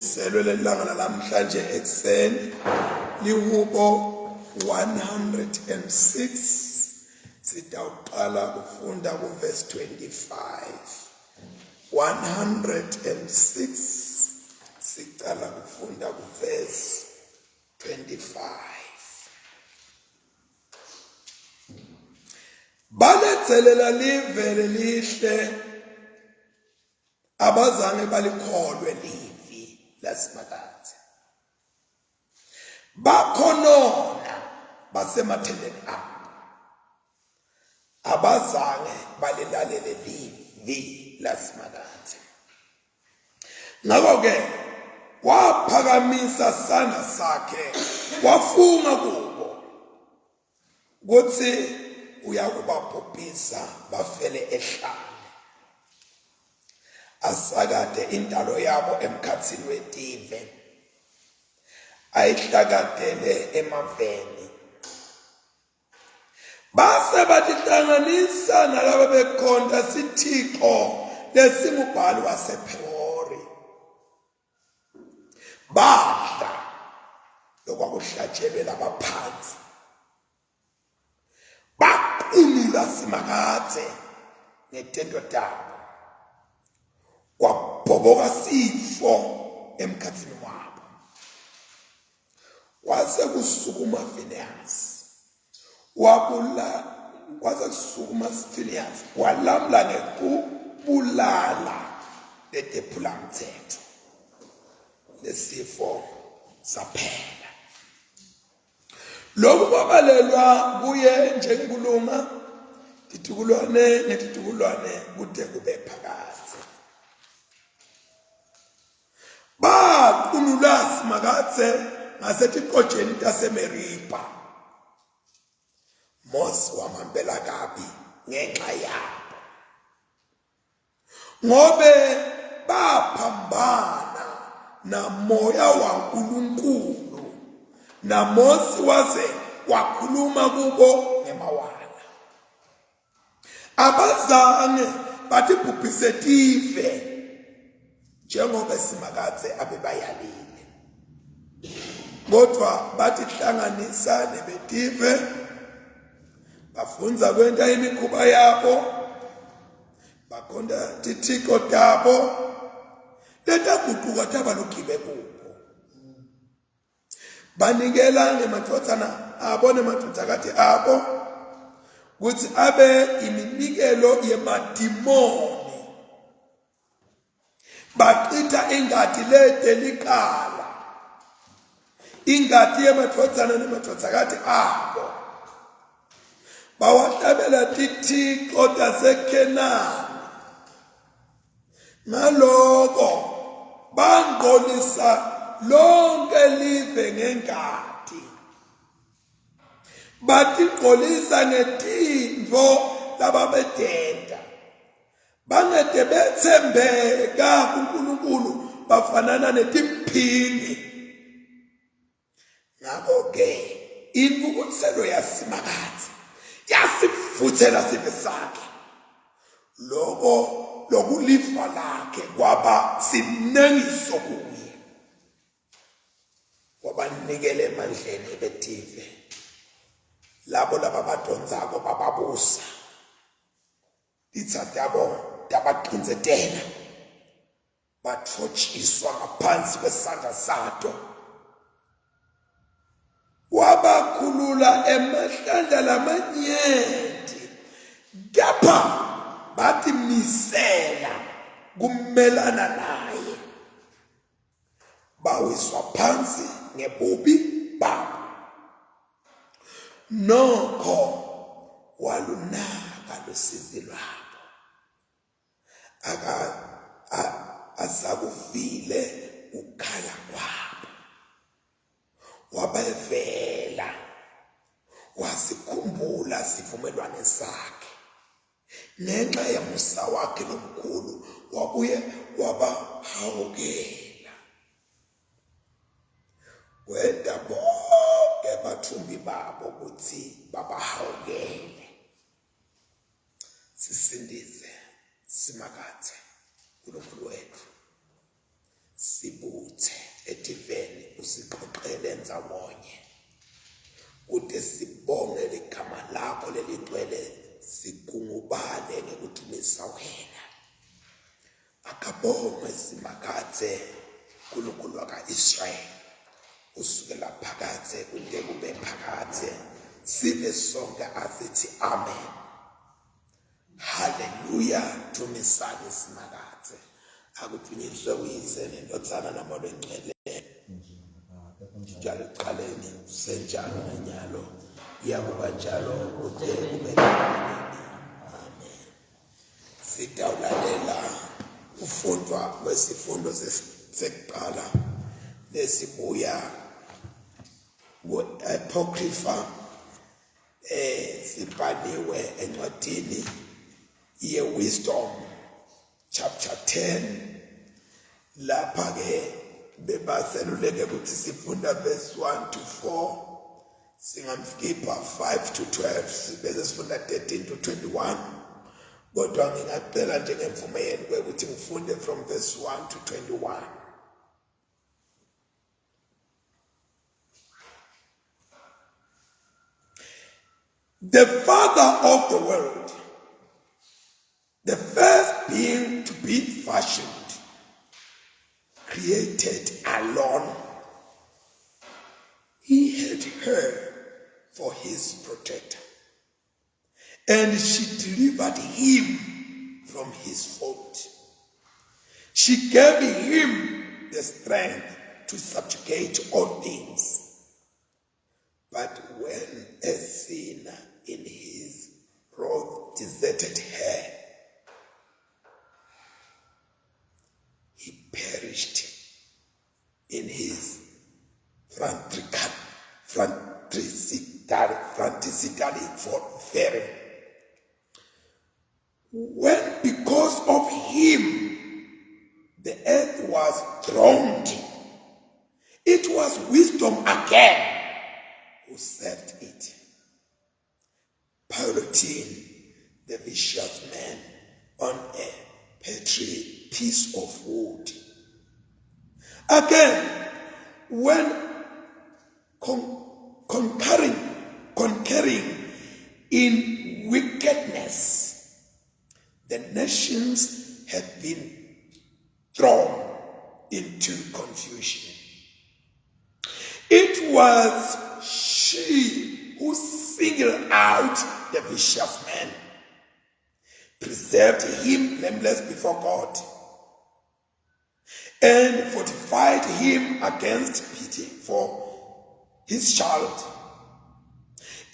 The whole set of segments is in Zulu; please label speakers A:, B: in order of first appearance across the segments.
A: selwe lelanga namhlanje ekseni lihubo 106 sitawuqala ukufunda kuverse 25 106 siqala ukufunda kuverse 25 baletselela livele lihle abazange balikholwe livi lasimakade bakhonona basemathendeni abo abazange balilalele livi lasimakade ngakho ke waphakamisa isandla sakhe wafunga kubo ukuthi uyakubabhubhisa bafele ehlane asakade intalo yabo emkhathini wetive ayihlakadele emaveni base batihlanganisa nalabo bekhonza sithixo lesingubhali wasePheyori badla lokwakuhlatshelwe labaphansi baqinula simakade ngetendo tabo kwabhoboka sifo emkhathini wabo wase kusukuma Phineas walamla ngekubulala letephulamthetho lesifo saphela lokhu kwabalelwa kuye njengekulunga titukulwane netitukulwane kude kube phakathi baqunula simakade ngasetiqojeni taseMeriba Mose wamambela kabi ngenxa yabo ngobe baphambana namoya waNkulunkulu na Mose waze wakhuluma kubo ngemawala abazange batibhubhise tive njengoba simakade abebayalile kodwa bathi hlanganisa nebetive bafunza kwenta imikhuba yabo bakhonda tithixo tabo letaguquka tabalogibe kubo banikela ngemadvodzana abo nemadvodzakati abo ukuthi abe iminikelo yemadimoni baqitha ingadi ledelikala ingadi yemadvodzana nemadvodzakati abo bawahlabela tithixo taseKhenani ngaloko bangqolisa lonke live ngengadi batigqolisa ngetintfo lababedenda bangede bethembeka kuNkulunkulu bafanana netiphini ngakho ke imvukutselo yasimakade yasifuthela sibe sakhe lokulifa lakhe kwaba sinengiso kuye wabanikele emandleni betive labo lababadonzako bababusa itsatabo tabaqinzetela bathotshiswa ngaphansi kwesandla sato wabakhulula emahlandla lamanyenti kepha batimisela kumelana naye bawiswa phansi ngebubi babo nokho walunaka lusizi lwabo asakuvile ukhala kwabo wabevela wasikhumbula sivumelwane sakhe ngenxa yamusa wakhe lomkhulu wabuye wabahawukela wenda bonke bathumbi babo ukuthi babahawukele sisindise simakade uNkulunkulu wethu sibuthe ediveni usiqoqele ndzawonye kude sibonge ligama lakho leligcwele sigungubale ngekudumisa wena. Akabongwe simakathe uNkulunkulu waka-Israyeli usukela phakathe kude kube phakathe sibe sonke asithi amen. Haleluya. Dumisani simakathe akudunyiswe uyise nendodzana namoya engcwele njalo ekuqaleni senjalo nanyalo iyakuba njalo kude kube amen. Sitawulalela ufundwa kwesifundo sekuqala lesibuya ku-Apocrypha sibhaliwe encwadini ye-Wisdom chapter 10. Lapha ke bebaseluleke ukuthi sifunda verse 1 to 4, singamskipha 5 to 12, bese sifunda 13 to 21. Kodwa ngingacela njengemvume yenu ukuthi ngifunde from verse 1 to 21. The Father of the world, the first being to be fashioned, created alone. He had her for his protector, and she delivered him from his fault. She gave him the strength to subjugate all things. But when a sinner in his wrath deserted her, he perished in his fratricity for fearing. When because of him the earth was throned, it was wisdom again who saved it, piloting the vicious man on a petri piece of wood. Again, when conquering in wickedness, the nations had been thrown into confusion. It was she who singled out the vicious man, preserved him blameless before God, and fortified him against pity for his child.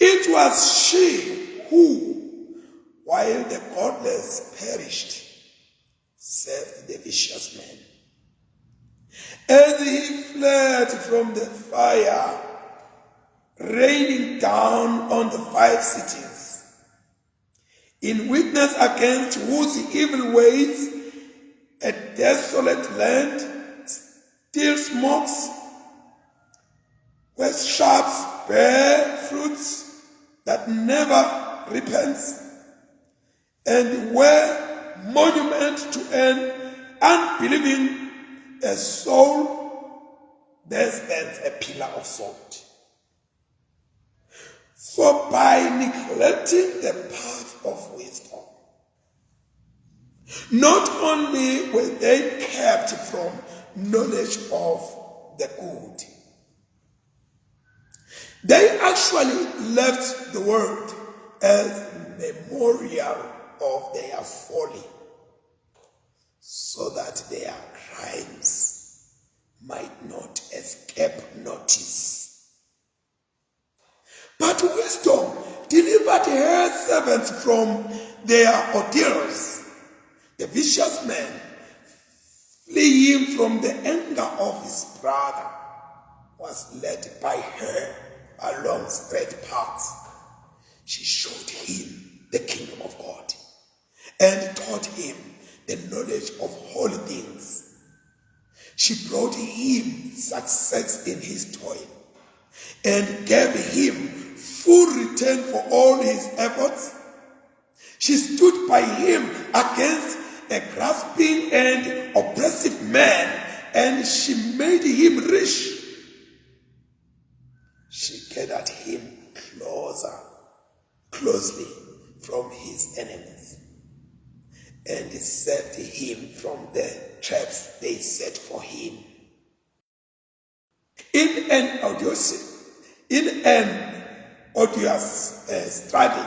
A: It was she who, while the godless perished, saved the vicious man. As he fled from the fire raining down on the 5 cities, in witness against whose evil ways a desolate land still smokes, where shrubs bear fruits that never repents, and where monument to an unbelieving a soul, there stands a pillar of salt. For by neglecting the path of wisdom, not only were they kept from knowledge of the good, they actually left the world as memorial of their folly, so that their crimes might not escape notice. But wisdom delivered her servants from their ordeals. The vicious man, fleeing from the anger of his brother, was led by her along straight paths. She showed him the kingdom of God and taught him the knowledge of holy things. She brought him success in his toil and gave him full return for all his efforts. She stood by him against a grasping and oppressive man and she made him rich. She gathered him closely from his enemies, and saved him from the traps they set for him. In an odious struggle,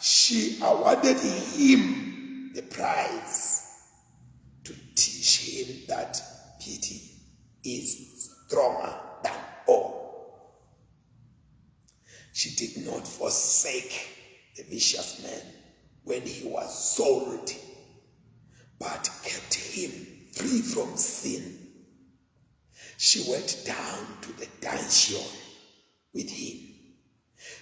A: she awarded him the prize to teach him that pity is stronger than all. She did not forsake the vicious man when he was sold, but kept him free from sin. She went down to the dungeon with him.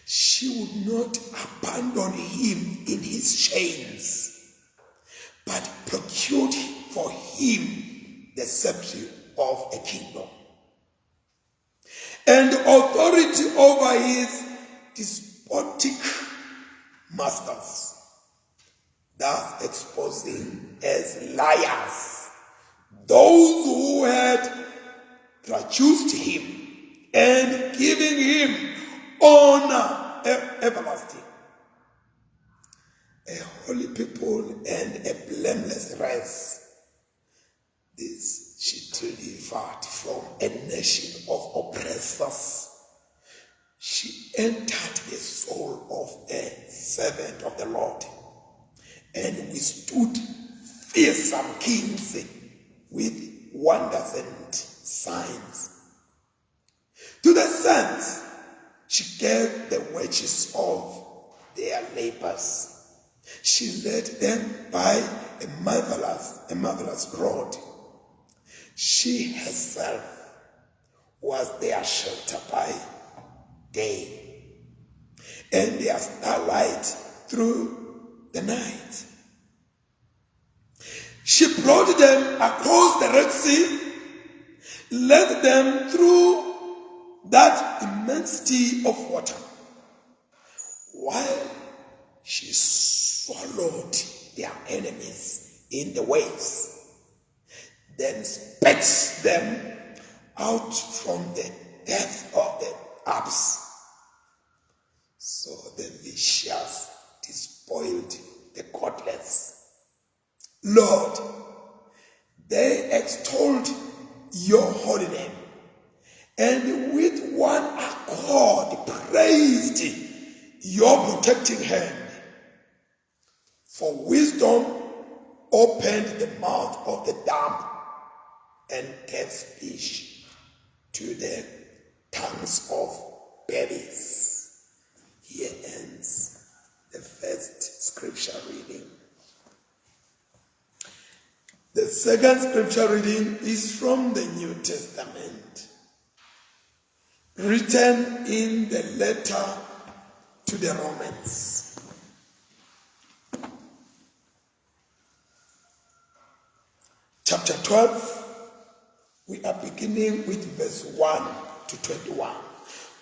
A: She would not abandon him in his chains, but procured for him the scepter of a kingdom and authority over his despotic masters, thus exposing as liars those who had traduced him and giving him honor everlasting. A holy people and a blameless race, this she delivered from a nation of oppressors. She entered the soul of a servant of the Lord and withstood fearsome kings with wonders and signs. To the saints she gave the wages of their labors. She led them by a marvelous road. She herself was their shelter by day, and their starlight through the night. She brought them across the Red Sea, led them through that immensity of water, while she swallowed their enemies in the waves, then spat them out from the depth of the abyss. So the vicious despoiled the godless. Lord, they extolled your holy name, and with one accord praised your protecting hand. For wisdom opened the mouth of the dumb and gave speech to the tongues of babies. Here ends the first scripture reading. The second scripture reading is from the New Testament, written in the letter to the Romans. Chapter 12, we are beginning with verse 1 to 21.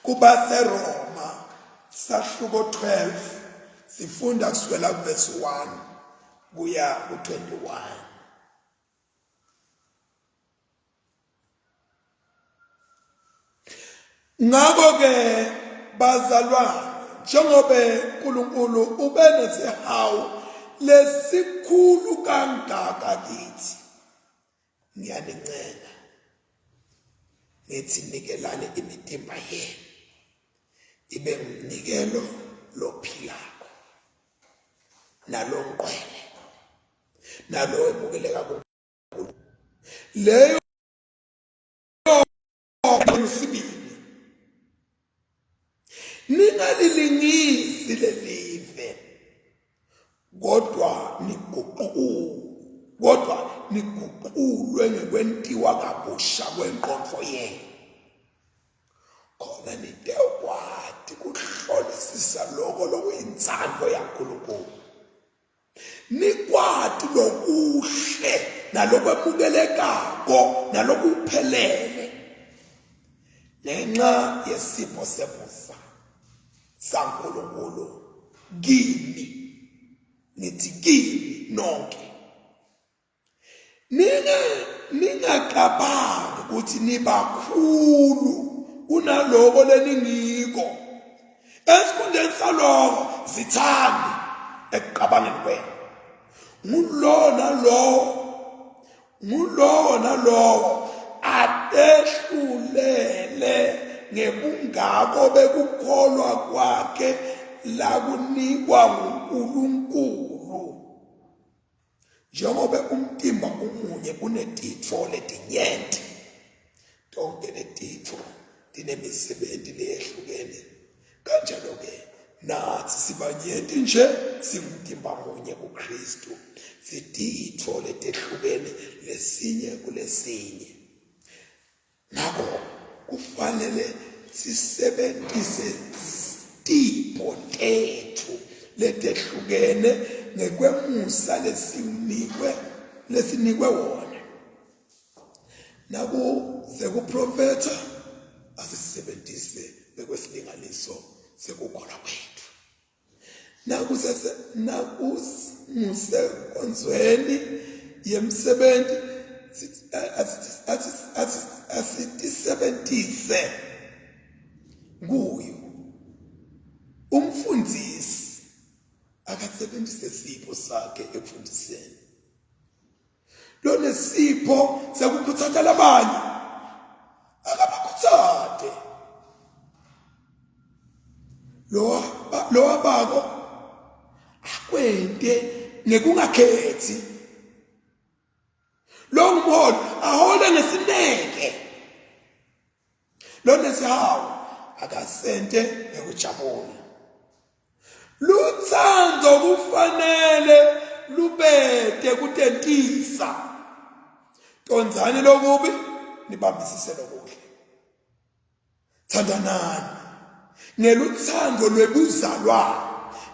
A: Kuba se Roma, sahluko 12, sifunda kusukela verse 1 kuya ku 21. Ngakho ke bazalwane, njengobe uNkulunkulu ubenesihawu lesikhulu kangaka kithi, ngiyanicela ngithi nikelane imidimba yenu ibe umnikelo lophilako nalongqwele nalo ebukeleka kuNkulunkulu. Leyo yesibili, ningalilingisi lelive, kodwa niguqulwe ngekwentiwa kabusha kwenkondlo yenu, khona nitekwati kuhlolisisa lokho lokuyintsandvo yaNkulunkulu, nikwati lokuhle nalokwemukelekako nalokuphelele ngenxa yesipho semusa saNkulunkulu kimi, nithi kimi nonke, ningacabangi ukuthi nibakhulu kunaloko leningiko. Esikhundleni saloko zithandi ekucabangeni kwenu. Ngulowo nalowo atehlulele ngebungako bekukholwa kwakhe lakunikwa nguNkulunkulu. Njengoba umtimba umunye unetitfo letinyenti, tonke letitfo tinemisebenzi leyehlukene, kanjalo-ke nathi sibanyenti nje singumtimba munye kuKristu, sititfo letehlukene lesinye kulesinye. Ngakho kufanele sisebentise tipho tethu letehlukene ngekwemusa lesinikwe wona. Sekuprophetha asisebenzise bekwesilinganiso sekukholwa kwethu. Nakusekonzweni yemsebenzi asisebenzise kuyo. Umfundisi akasebenzise sipho sakhe ekufundiseni. Lonesipho sekukhuthaza abanye akabakhuthade. Lo wabako akwente ngekungakhethi. Lo ngumholi ahole ngesineke. Lo nesihawu akasente ngekujabula. Luthando kufanele lubete kutentisa. Tonzani lokubi nibambisise lokuhle. Thandanani ngeluthando lwebuzalwane,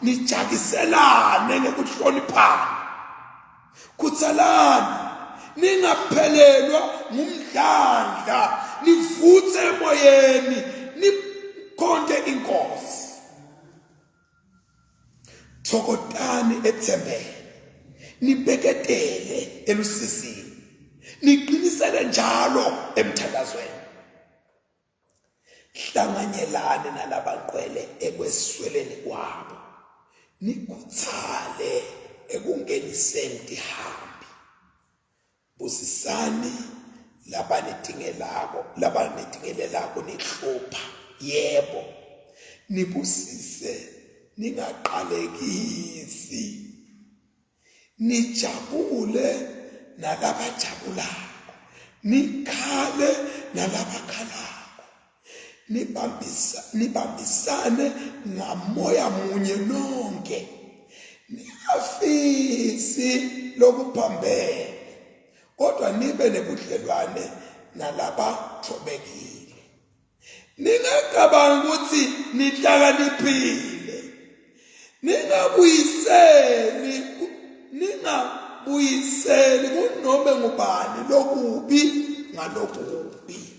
A: nijakiselane ngekuhloniphana. Khuthalani, ningaphelelwa ngumdlandla, nivuthe emoyeni, nikhonde inkosi. Thokotani ethembeni, nibeketele elusizini, niqinisele njalo emthandazweni. Hlanganyelane nalabanqwele ekwesweleni kwabo, nikhuthale ekungeniseni tihambi. Busisani labanidingelelako nihlupha, yebo. Nibusise, ningaqalekisi. Nijabule nalabajabulako, nikhale nalabakhalako. Nibambisane ngamoya munye nonke. Ningafisi lokuphambene, kodwa nibe nebudlelwane nalabathobekile. Ningacabangi ukuthi nihlakaniphile. Ningabuyiseli kunoma ngubani lokubi ngalokubi.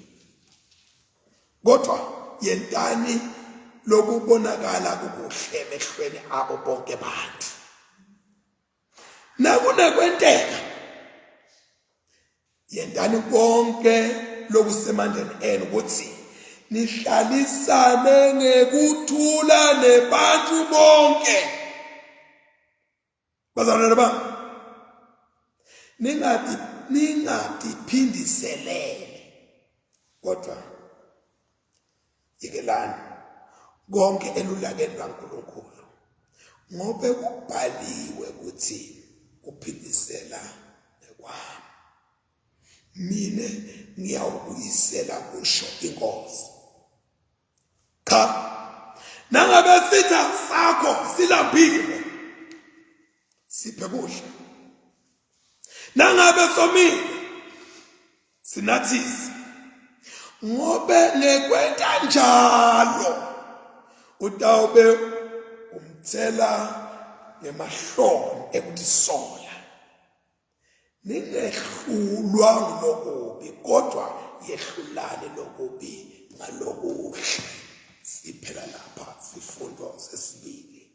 A: Kodwa yentani lokubonakala kukuhle emehlweni abo bonke abantu. Nakunekwenteka, yentani konke lokusemandleni enu ukuthi nihlalisane ngekuthula nebantu bonke. Bazalwane bami, ningatiphindiselele, kodwa yekelani konke elulakeni kaNkulunkulu, ngoba kubhaliwe ukuthi uphindisela nekwami. Mina ngiyawubuyisela kusho inkosi. Cha, nangabe sitha sakho silambile, siphe kudla. Nangabe somile, sinathise. Ngobe nekwenta njalo utawube umthela ngemahloni ekutisola. Ningehlulwa ngulokubi, kodwa yehlulane lokubi ngalokuhle. Siphela lapha sifundo sesibili.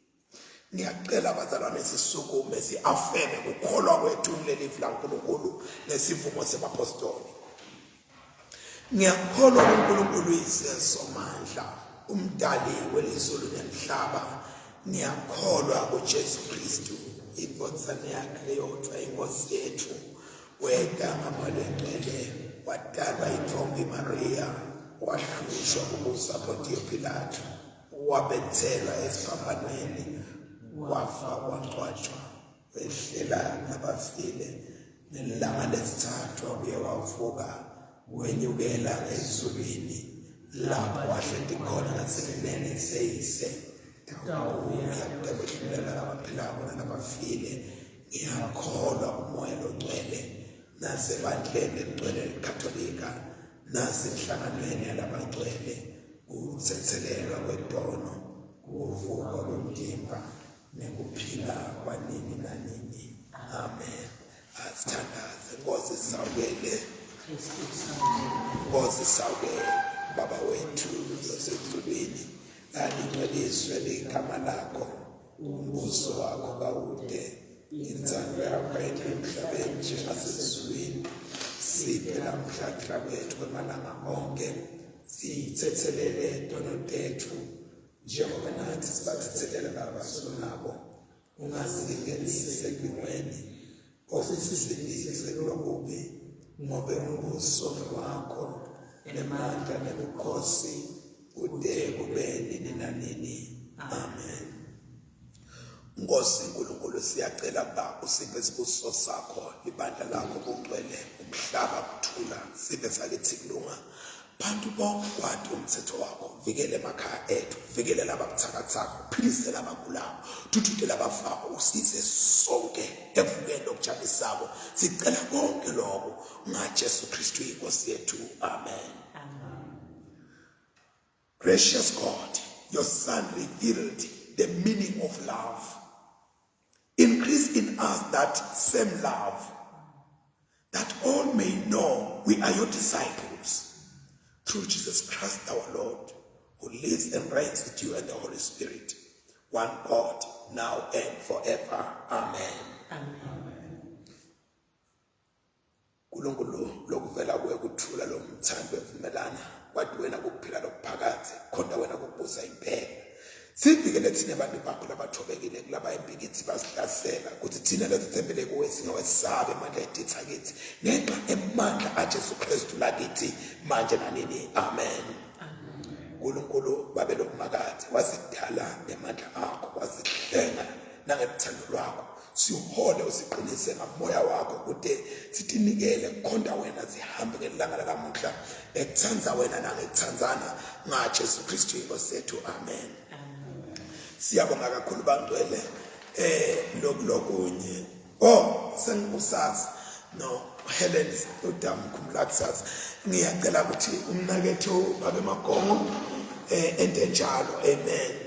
A: Ngiyacela abazalwane sisukume siafeme ukukholwa kwethu kuleli laNkulunkulu nesivumo semapostoli. Ngiyakholwa uNkulunkulu uyisezomandla, umdali welizulu nemhlaba. Ngiyakholwa kuJesu Kristu, indodana yakhe yodwa, inkosi yethu, weda ngamalengcwele, wadalwa yintombi Maria, wahlushwa kubusa Pontiyo Pilato, wabethelwa esiphambanweni, wafa wangcwatshwa, wehlela nabafile, nelanga lesithathu wabuye wavuka, wenyukela ezulwini, lapho wahleli khona ngasekunene seyise, uyakudabudlulela nabaphilayo nabafile. Ngiyakholwa umoya ogcwele, nasebandleni eligcwele elikatholika, nasenhlanganweni yalabangcwele, ukuthethelelwa kwedono, ukuvuka komtimba, nekuphila kwanini nanini. Amen. Asithandaze. Nkosi sawukele, Nkosi sawukele Baba wethu osezulwini, alingcweliswe ligama lakho, umbuso wakho kawude, inzalo yakho emhlabeni njengasezulwini. Siphe namhla kwethu kwamalanga onke, sithethelele idono lethu njengoba nathi sibathethelela abasunabo. Ungasingenise ekulingweni, ofisi sindise kulokubi, ngoba umbuso wakho nemandla nebukhosi kude kube nini nanini. Amen. Nkosi uNkulunkulu, siyacela ukuba usiphe isibusiso sakho, ibandla lakho kugcwele, umhlaba kuthula, sibe sakithi kulunga. Bantu bonke kwathi umthetho wakho, vikele emakhaya ethu, vikele lababuthakathaka, uphilise labagulayo, thuthuthe labafayo, usize sonke ekuvukeni okujabulisako. Sicela konke lokho ngaJesu Kristu inkosi yethu. Amen. Gracious God, your Son revealed the meaning of love. Increase in us that same love, that all may know we are your disciples, through Jesus Christ our Lord, who lives and reigns with you and the Holy Spirit, one God, now and forever. Amen. Amen. Kulungulu lokuvela kwekuthula lomthando evumelana, kwathi wena kuphila lokuphakathi, khona wena kubuza impela. Sivikele thina abantu bakho labathobekile kulaba impikisi basihlasela, ukuthi thina lesithembele kuwe singawesabi amandla etitha kithi, ngenxa emandla aJesu Kristu lakithi manje nanini. Amen. uNkulunkulu babelo kumakathi, wasidala ngemandla akho, wasihlenga nangothando lwakho. Sihole usiqinise ngamoya wakho kude sitinikele kukhonda wena, zihambe ngelanga lamuhla ekuthanza wena nangekuthanzana ngaJesu Kristu inkosi yethu. Amen. Siyabonga kakhulu bangcwele lokunye sengikusazi no Helen Udam Kumlaxas. Ngiyacela ukuthi umnaketho babe magongo ente njalo. Amen.